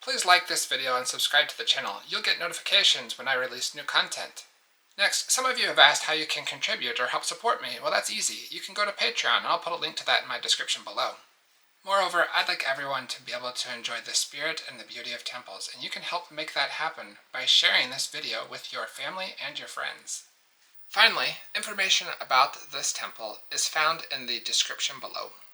Please like this video and subscribe to the channel. You'll get notifications when I release new content. Next, some of you have asked how you can contribute or help support me. Well, that's easy. You can go to Patreon, and I'll put a link to that in my description below. Moreover, I'd like everyone to be able to enjoy the spirit and the beauty of temples, and you can help make that happen by sharing this video with your family and your friends. Finally, information about this temple is found in the description below.